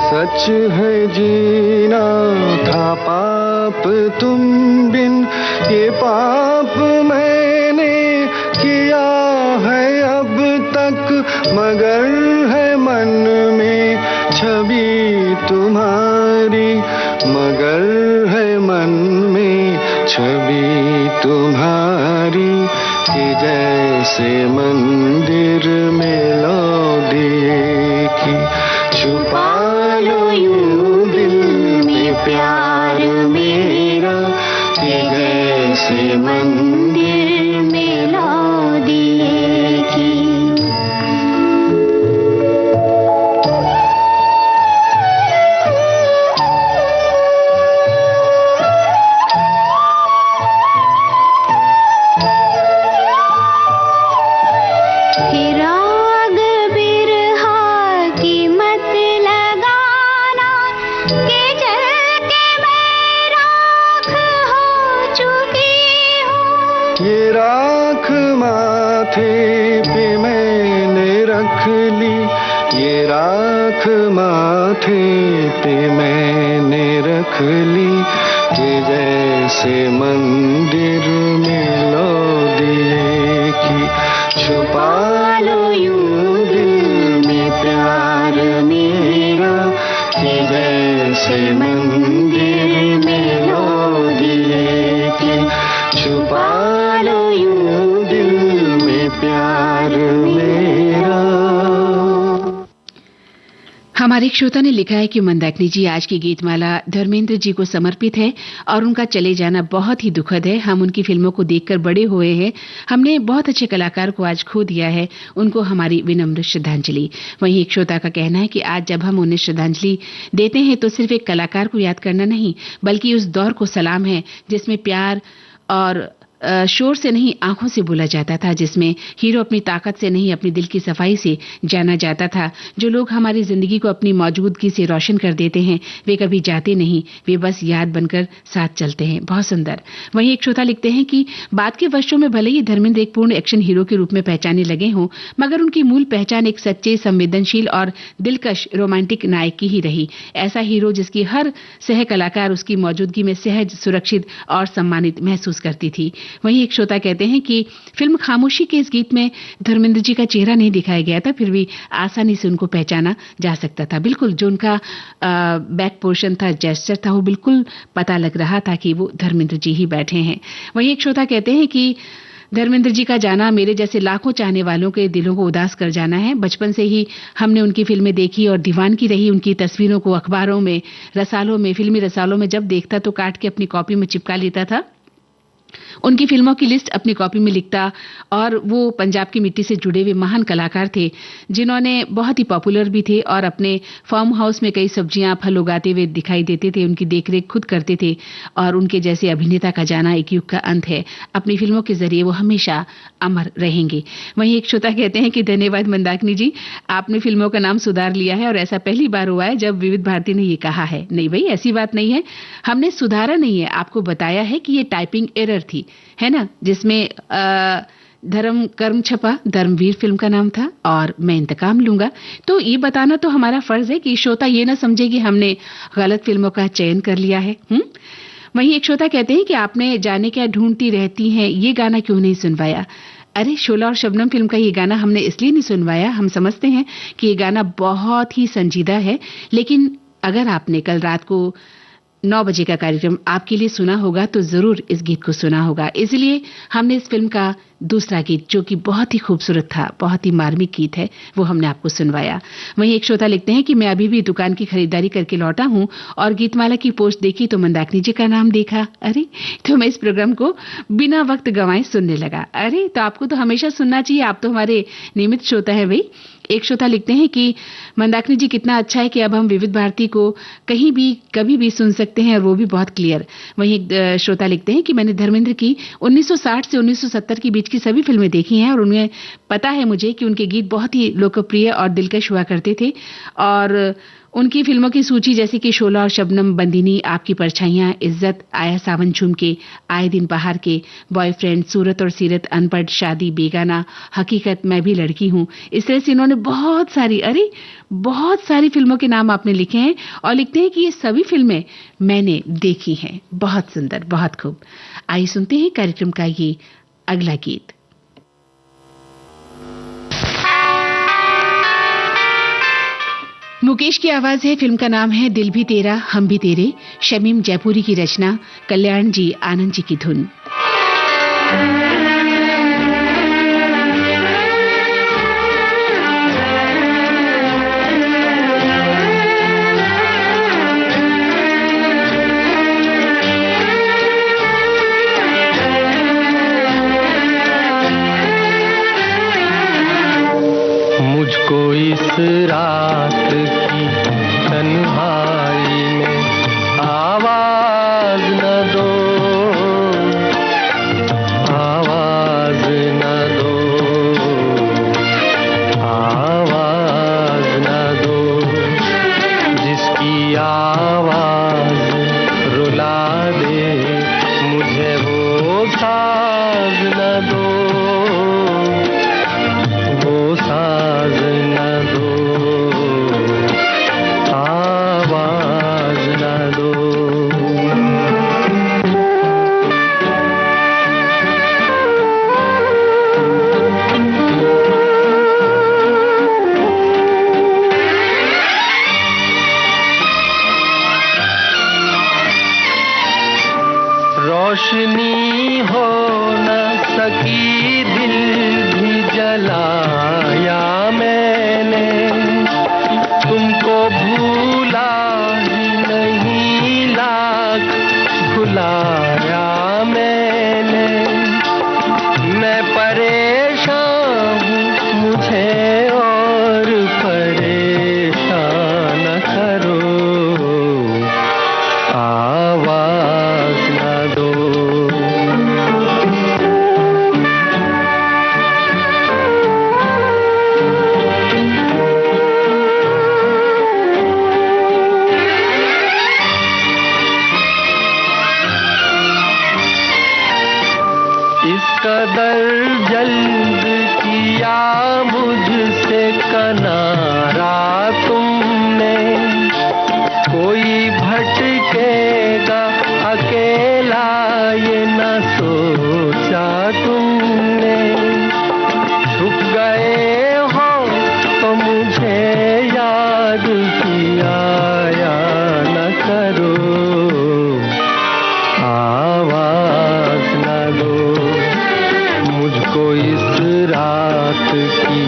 सच है जीना था पाप तुम बिन, ये पाप मैंने किया है अब तक मगर है मन में छवि तुम्हारी, मगर है मन में छवि तुम्हारी, कि जैसे मंदिर में लो दिए की छुपा लो यूं दिल में प्यार मेरा, कि जैसे मंदिर में लो दिए की। ये राख माथे पे मैंने रख ली, ये राख माथे पे मैंने रख ली, कि जैसे मंदिर में लो दिए की छुपा लो यूं दिल में प्यार मेरा, कि जैसे मंदिर में लो दिए की छुपा लो यूं दिल में प्यार मेरा। हमारे एक श्रोता ने लिखा है कि मंदाकिनी जी, आज की गीतमाला धर्मेंद्र जी को समर्पित है और उनका चले जाना बहुत ही दुखद है। हम उनकी फिल्मों को देखकर बड़े हुए हैं, हमने बहुत अच्छे कलाकार को आज खो दिया है, उनको हमारी विनम्र श्रद्धांजलि। वहीं एक श्रोता का कहना है कि आज जब हम उन्हें श्रद्धांजलि देते हैं तो सिर्फ एक कलाकार को याद करना नहीं, बल्कि उस दौर को सलाम है जिसमें प्यार और शोर से नहीं आंखों से बोला जाता था, जिसमें हीरो अपनी ताकत से नहीं अपनी दिल की सफाई से जाना जाता था। जो लोग हमारी जिंदगी को अपनी मौजूदगी से रोशन कर देते हैं वे कभी जाते नहीं, वे बस याद बनकर साथ चलते हैं। बहुत सुंदर। वहीं एक श्रोता लिखते हैं कि बाद के वर्षों में भले ही धर्मेंद्र एक पूर्ण एक्शन हीरो के रूप में पहचाने लगे हों, मगर उनकी मूल पहचान एक सच्चे, संवेदनशील और दिलकश रोमांटिक नायक की ही रही। ऐसा हीरो जिसकी हर सह कलाकार उसकी मौजूदगी में सहज, सुरक्षित और सम्मानित महसूस करती थी। वहीं एक श्रोता कहते हैं कि फिल्म खामोशी के इस गीत में धर्मेंद्र जी का चेहरा नहीं दिखाया गया था, फिर भी आसानी से उनको पहचाना जा सकता था। बिल्कुल जो उनका बैक पोर्शन था, जेस्चर था, वो बिल्कुल पता लग रहा था कि वो धर्मेंद्र जी ही बैठे हैं। वहीं एक श्रोता कहते हैं कि धर्मेंद्र जी का जाना मेरे जैसे लाखों चाहने वालों के दिलों को उदास कर जाना है। बचपन से ही हमने उनकी फिल्में देखी और दीवानगी रही उनकी तस्वीरों को। अखबारों में, रसालों में, फिल्मी रसालों में जब देखता तो काट के अपनी कॉपी में चिपका लेता था। उनकी फिल्मों की लिस्ट अपनी कॉपी में लिखता। और वो पंजाब की मिट्टी से जुड़े हुए महान कलाकार थे जिन्होंने बहुत ही पॉपुलर भी थे और अपने फार्म हाउस में कई सब्जियां, फल उगाते हुए दिखाई देते थे। उनकी देखरेख खुद करते थे और उनके जैसे अभिनेता का जाना एक युग का अंत है। अपनी फिल्मों के जरिए वो हमेशा अमर रहेंगे। वहीं एक श्रोता कहते हैं कि धन्यवाद मंदाकिनी जी, आपने फिल्मों का नाम सुधार लिया है और ऐसा पहली बार हुआ है जब विविध भारती ने ये कहा है। नहीं भाई, ऐसी बात नहीं है, हमने सुधारा नहीं है, आपको बताया है कि ये टाइपिंग एरर थी, है ना, जिसमें धर्म कर्म छपा, धर्मवीर फिल्म का नाम था और मैं इंतकाम लूंगा। तो ये बताना तो हमारा फर्ज है कि श्रोता ये ना समझे कि हमने गलत फिल्मों का चयन कर लिया है। वहीं एक श्रोता कहते हैं कि आपने जाने क्या ढूंढती रहती हैं ये गाना क्यों नहीं सुनवाया। अरे, शोला और शबनम फिल्म का ये गाना हमने इसलिए नहीं सुनवाया, हम समझते हैं कि ये गाना बहुत ही संजीदा है, लेकिन अगर आपने कल रात को 9 बजे का कार्यक्रम आपके लिए सुना होगा तो जरूर इस गीत को सुना होगा। इसलिए हमने इस फिल्म का दूसरा गीत, जो कि बहुत ही खूबसूरत था, बहुत ही मार्मिक गीत है, वो हमने आपको सुनवाया। वहीं एक श्रोता लिखते हैं कि मैं अभी भी दुकान की खरीदारी करके लौटा हूं और गीतमाला की पोस्ट देखी तो मंदाकिनी जी का नाम देखा। अरे, तो मैं इस प्रोग्राम को बिना वक्त गंवाए सुनने लगा। अरे, तो आपको तो हमेशा सुनना चाहिए, आप तो हमारे नियमित श्रोता है भाई। एक श्रोता लिखते हैं कि मंदाकिनी जी कितना अच्छा है कि अब हम विविध भारती को कहीं भी कभी भी सुन सकते हैं और वो भी बहुत क्लियर। वहीं एक श्रोता लिखते हैं कि मैंने धर्मेंद्र की 1960 से 1970 के बीच की सभी फिल्में देखी हैं और उन्हें पता है मुझे कि उनके गीत बहुत ही लोकप्रिय और दिलकश हुआ करते थे। और उनकी फिल्मों की सूची जैसे कि शोला और शबनम, बंदिनी, आपकी परछाइयां, इज्जत, आया सावन झूम के, आए दिन बाहर के, बॉयफ्रेंड, सूरत और सीरत, अनपढ़, शादी, बेगाना, हकीकत, मैं भी लड़की हूं। इस तरह से इन्होंने बहुत सारी फिल्मों के नाम आपने लिखे हैं और लिखते हैं कि ये सभी फिल्में मैंने देखी हैं। बहुत सुंदर, बहुत खूब। आइए सुनते हैं कार्यक्रम का ये अगला गीत। मुकेश की आवाज है। फिल्म का नाम है दिल भी तेरा हम भी तेरे। शमीम जयपुरी की रचना, कल्याण जी आनंद जी की धुन। मुझको इस रात की तन्हाई में आवाज न दो, आवाज न दो, आवाज न दो, जिसकी आवाज रुला दे मुझे वो साज न दो, वो साज न दो, आवाज न दो। रोशनी हो न सकी, दिल भी जलाया मैंने, तुमको भूला ही नहीं, लाख भुलाया मैंने। मैं परेशान हूँ, मुझे और परेशान न करो, आवाज न दो। इस कदर जल्द किया मुझसे किनारा तुमने, कोई भटकेगा अकेला ये न सोचा तुमने। छुप गए हो तो मुझे याद किया या न करो, आवाज न दो। मुझको इस रात की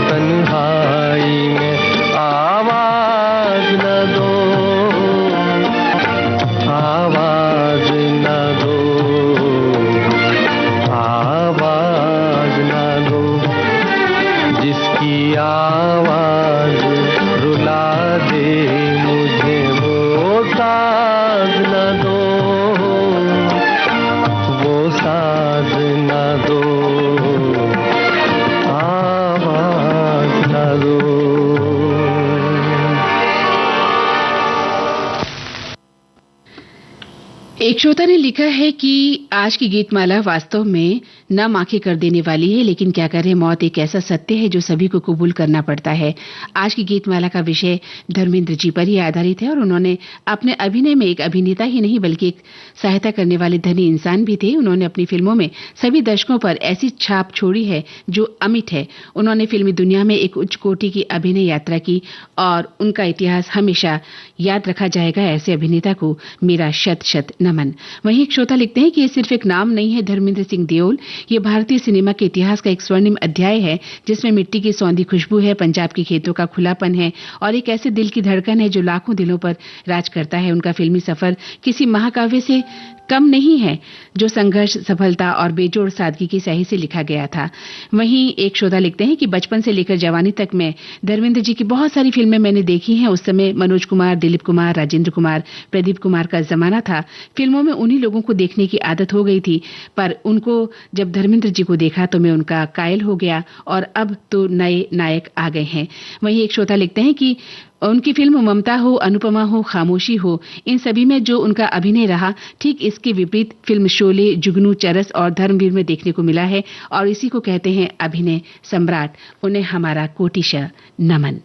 तन्हाई में आवाज न दो, आवाज न दो, आवाज न दो, जिसकी आवाज रुला दे मुझे वो साज न दो, वो साज न दो, आवाज न दो। एक श्रोता ने लिखा है कि आज की गीतमाला वास्तव में नम आंखें कर देने वाली है, लेकिन क्या करें, मौत एक ऐसा सत्य है जो सभी को कबूल करना पड़ता है। आज की गीतमाला का विषय धर्मेंद्र जी पर ही आधारित है और उन्होंने अपने अभिनय में एक अभिनेता ही नहीं बल्कि एक सहायता करने वाले धनी इंसान भी थे। उन्होंने अपनी फिल्मों में सभी दर्शकों पर ऐसी छाप छोड़ी है जो अमिट है। उन्होंने फिल्मी दुनिया में एक उच्च कोटि की अभिनय यात्रा की और उनका इतिहास हमेशा याद रखा जाएगा। ऐसे अभिनेता को मेरा शत शत नमन। वहीं एक श्रोता लिखते हैं कि ये सिर्फ एक नाम नहीं है धर्मेंद्र सिंह देओल, ये भारतीय सिनेमा के इतिहास का एक स्वर्णिम अध्याय है जिसमें मिट्टी की सौंधी खुशबू है, पंजाब के खेतों का खुलापन है और एक ऐसे दिल की धड़कन है जो लाखों दिलों पर राज करता है। उनका फिल्मी सफर किसी महाकाव्य से कम नहीं है जो संघर्ष, सफलता और बेजोड़ सादगी की स्याही से लिखा गया था। वहीं एक श्रोता लिखते हैं कि बचपन से लेकर जवानी तक में धर्मेंद्र जी की बहुत सारी फिल्में मैंने देखी हैं। उस समय मनोज कुमार, दिलीप कुमार, राजेंद्र कुमार, प्रदीप कुमार का जमाना था। फिल्मों में उन्हीं लोगों को देखने की आदत हो गई थी, पर उनको जब धर्मेंद्र जी को देखा तो मैं उनका कायल हो गया और अब तो नए नायक आ गए हैं। वहीं एक श्रोता लिखते हैं कि उनकी फिल्म ममता हो, अनुपमा हो, खामोशी हो, इन सभी में जो उनका अभिनय रहा ठीक इसके विपरीत फिल्म शोले, जुगनू, चरस और धर्मवीर में देखने को मिला है और इसी को कहते हैं अभिनय सम्राट। उन्हें हमारा कोटिशः नमन।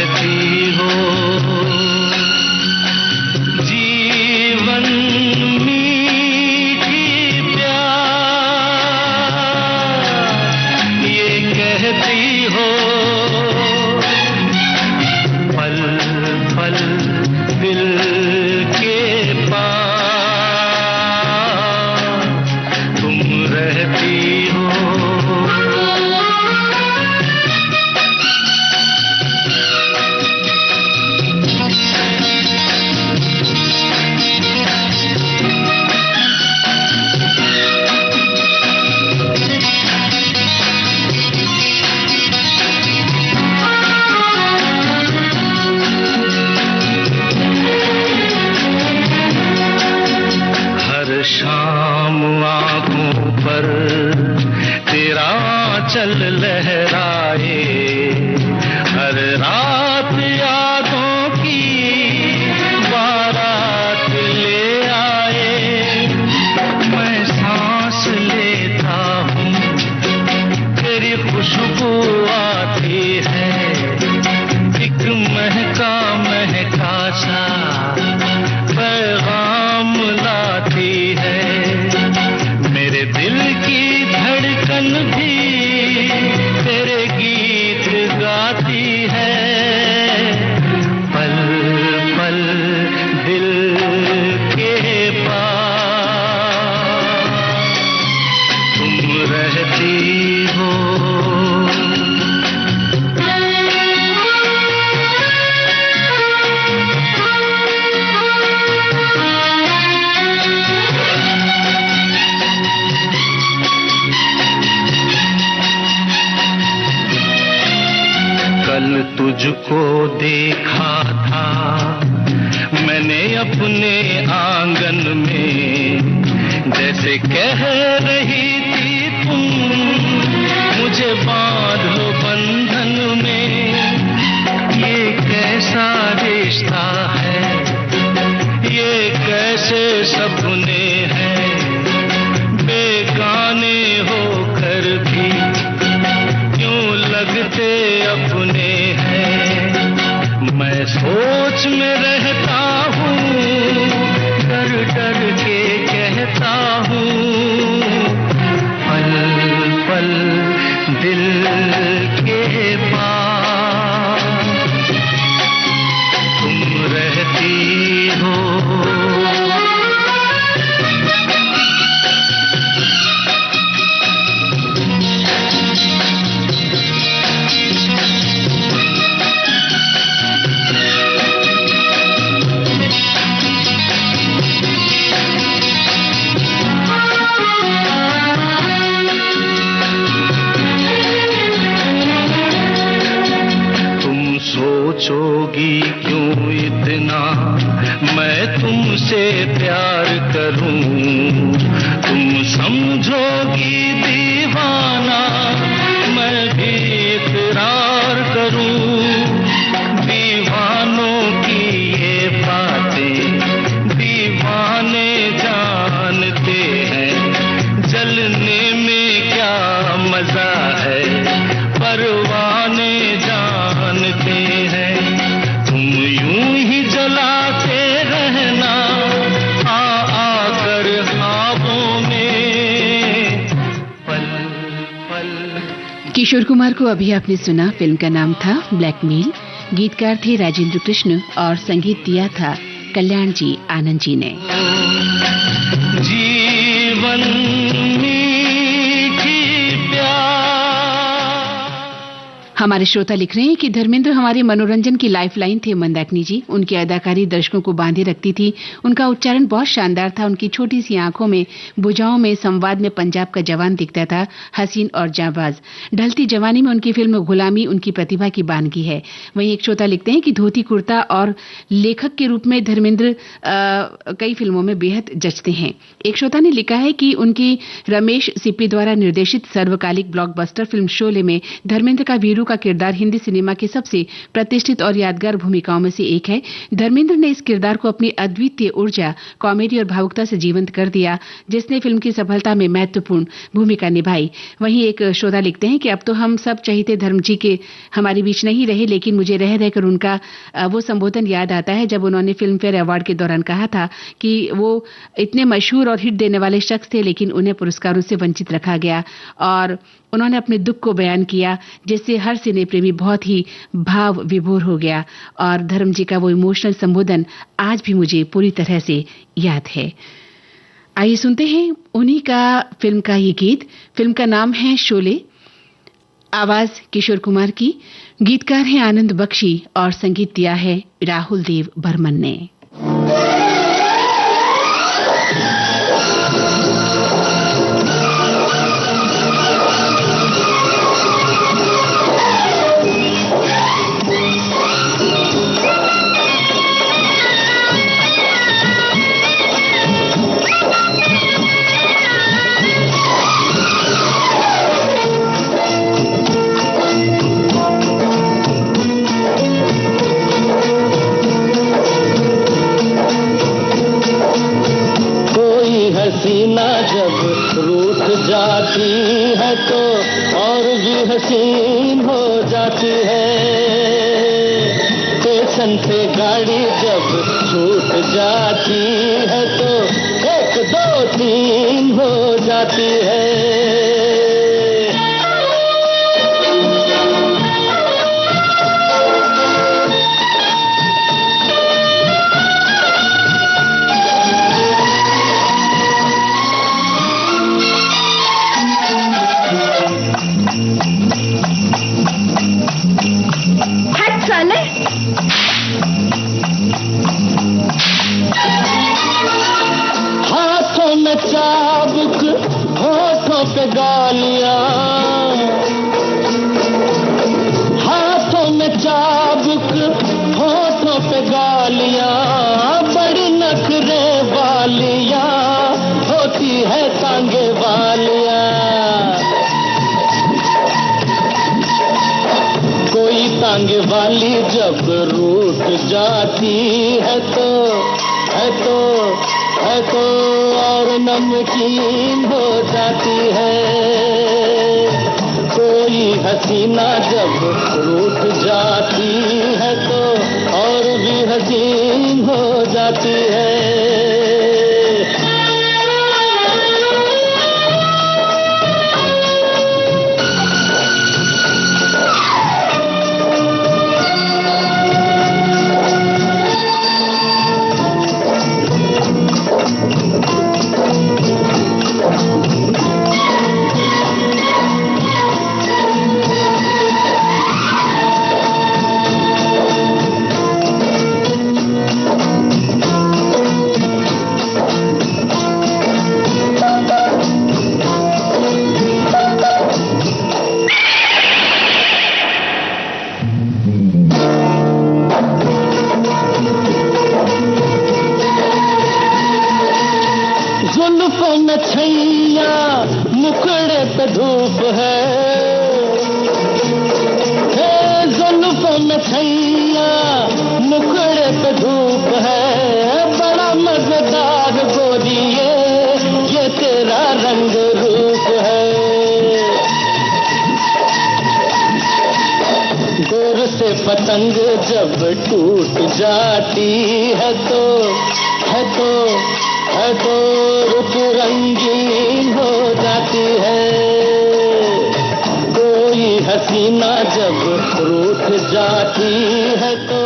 रहती हो। जीवन मीठी प्यार ये कहती हो। पल पल दिल के पास तुम रहती हो। शाम आँखों पर तेरा चल लहराए, हर रात यादों की बारात ले आए। मैं सांस लेता हूँ तेरी खुशबू आती है, एक महका महका सा पैगाम लाती है। मेरे दिल की धड़कन भी तेरे गीत गाती है। पल पल दिल के पास तुम रहती हो। कल तुझको देखा था मैंने अपने आंगन में, जैसे कह रही थी तुम मुझे बांध लो बंधन में। ये कैसा रिश्ता है, ये कैसे सपने हैं, बेगाने होकर भी क्यों लगते अपने हैं। मैं सोच में रहता हूँ, डर डर के कहता हूँ, पल पल दिल के पास तुम रहती हो। सोचोगी क्यों इतना मैं तुमसे प्यार करूं, तुम समझोगी दीवाना मैं भी इकरार करूं। दीवानों की ये बातें दीवाने जानते हैं, जलने में क्या मजा है परवाने जानते हैं। तुम यूं ही जलाते रहना आकर ख्वाबों में, पल पल। किशोर कुमार को अभी आपने सुना, फिल्म का नाम था ब्लैकमेल। गीतकार थे राजेंद्र कृष्ण और संगीत दिया था कल्याण जी आनंद जी ने। जीवन हमारे श्रोता लिख रहे हैं कि धर्मेंद्र हमारे मनोरंजन की लाइफलाइन थे मंदाकिनी जी। उनकी अदाकारी दर्शकों को बांधे रखती थी। उनका उच्चारण बहुत शानदार था। उनकी छोटी सी आंखों में, भुजाओं में, संवाद में पंजाब का जवान दिखता था, हसीन और जाबाज। ढलती जवानी में उनकी फिल्म गुलामी उनकी प्रतिभा की बानगी है। वहीं एक श्रोता लिखते हैं कि धोती कुर्ता और लेखक के रूप में धर्मेंद्र कई फिल्मों में बेहद जचते हैं। एक श्रोता ने लिखा है कि उनकी रमेश सिप्पी द्वारा निर्देशित सर्वकालिक ब्लॉकबस्टर फिल्म शोले में धर्मेंद्र का वीरू का किरदार हिंदी सिनेमा की सबसे प्रतिष्ठित और यादगार भूमिकाओं में से एक है। धर्मेंद्र ने इस किरदार को अपनी अद्वितीय ऊर्जा, कॉमेडी और भावुकता से जीवंत कर दिया, जिसने फिल्म की सफलता में महत्वपूर्ण भूमिका निभाई। वहीं एक श्रोता लिखते हैं कि अब तो हम सब चाहते धर्म जी के हमारे बीच नहीं रहे, लेकिन मुझे रह रहकर उनका वो संबोधन याद आता है जब उन्होंने फिल्म फेयर अवार्ड के दौरान कहा था कि वो इतने मशहूर और हिट देने वाले शख्स थे, लेकिन उन्हें पुरस्कारों से वंचित रखा गया। और उन्होंने अपने दुख को बयान किया, जिससे हर सिने प्रेमी बहुत ही भाव विभोर हो गया। और धर्म जी का वो इमोशनल संबोधन आज भी मुझे पूरी तरह से याद है। आइए सुनते हैं उन्हीं का फिल्म का ये गीत। फिल्म का नाम है शोले, आवाज किशोर कुमार की, गीतकार हैं आनंद बख्शी और संगीत दिया है राहुल देव बर्मन ने। हसीना जब रूठ जाती है तो और भी हसीन हो जाती है। स्टेशन से गाड़ी जब छूट जाती है तो 1 2 3 हो जाती है। हाथों में चाबुक, होठों पे गालियां, हाथों में चाबुक, होठों पे गालियां, बड़ी नखरे वालियां होती है तांगे वालियां। कोई तांगे वाली जब रूठ जाती है तो और नमकीन हो जाती है। कोई हसीना जब रूठ जाती है तो और भी हसीन हो जाती है। जुल्फों में छैया, मुखड़े पे धूप है। जुल्फों में छैया, मुखड़े पे धूप है। बड़ा मजेदार गोरी ये तेरा रंग रूप है। गोर से पतंग जब टूट जाती है तो रुत रंगीन हो जाती है। कोई हसीना जब रूठ जाती है तो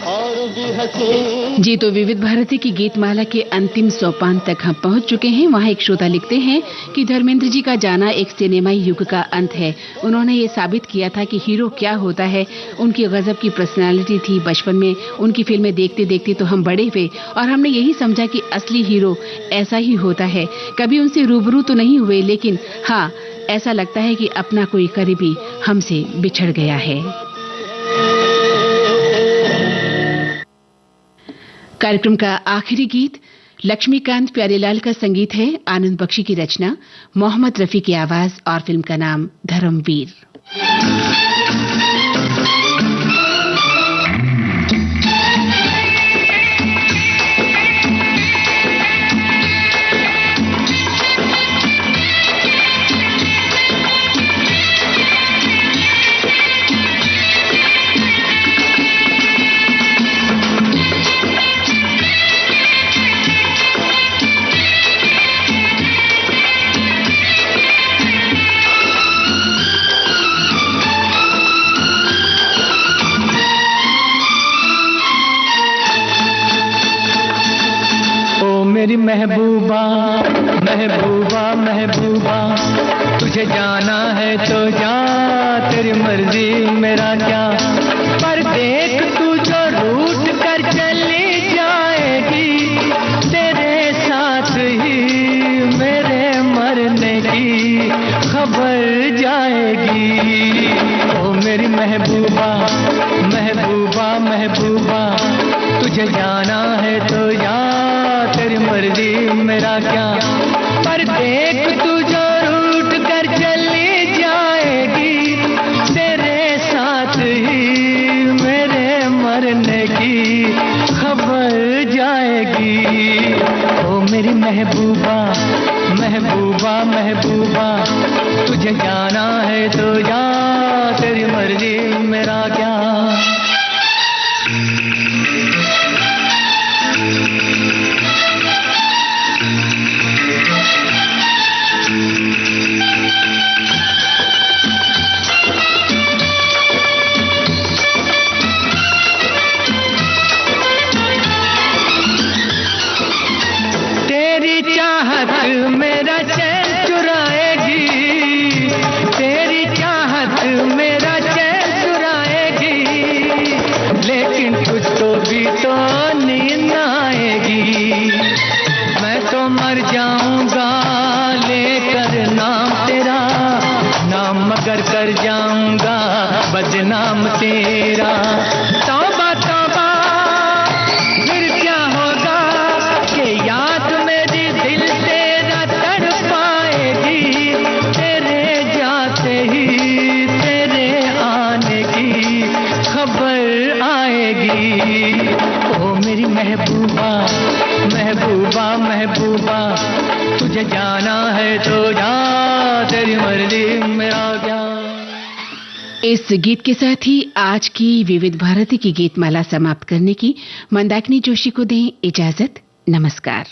और भी हसीन। जी, तो विविध भारती की गीतमाला के अंतिम सोपान तक हम पहुंच चुके हैं। वहां एक श्रोता लिखते हैं कि धर्मेंद्र जी का जाना एक सिनेमाई युग का अंत है। उन्होंने ये साबित किया था कि हीरो क्या होता है। उनकी गजब की पर्सनालिटी थी। बचपन में उनकी फिल्में देखते देखते तो हम बड़े हुए और हमने यही समझा कि असली हीरो ऐसा ही होता है। कभी उनसे रूबरू तो नहीं हुए, लेकिन हाँ, ऐसा लगता है कि अपना कोई करीबी हमसे बिछड़ गया है। कार्यक्रम का आखिरी गीत लक्ष्मीकांत प्यारेलाल का संगीत है, आनंद बख्शी की रचना, मोहम्मद रफी की आवाज और फिल्म का नाम धर्मवीर। मेरी महबूबा महबूबा महबूबा, तुझे जाना है तो जा, तेरी मर्जी मेरा क्या। पर देख तू जो रूठ कर चली जाएगी, तेरे साथ ही मेरे मरने की खबर जाएगी। ओ मेरी महबूबा महबूबा महबूबा, तुझे जाना है तो जा, तेरी मर्जी मेरा क्या। पर देख तू जो रूठ कर चली जाएगी, तेरे साथ ही मेरे मरने की खबर जाएगी। ओ मेरी महबूबा महबूबा महबूबा, तुझे जाना है तो जा, तेरी मर्जी मेरा क्या। तेरी चाहत मेरा चैन चुराएगी, तेरी चाहत मेरा चैन चुराएगी, लेकिन तुझको भी तो नींद आएगी। मैं तो मर जाऊंगा लेकर नाम तेरा, नाम मगर कर जाऊंगा बदनाम तेरा। तौबा तौबा फिर क्या होगा कि याद मेरी दिल तेरा तड़पाएगी, तेरे जाते ही तेरे आने की खबर आएगी। ओ मेरी महबूबा महबूबा महबूबा, तुझे जाना है तो जा, तेरी मर्जी मेरा क्या। इस गीत के साथ ही आज की विविध भारती की गीतमाला समाप्त करने की मंदाकिनी जोशी को दें इजाजत। नमस्कार।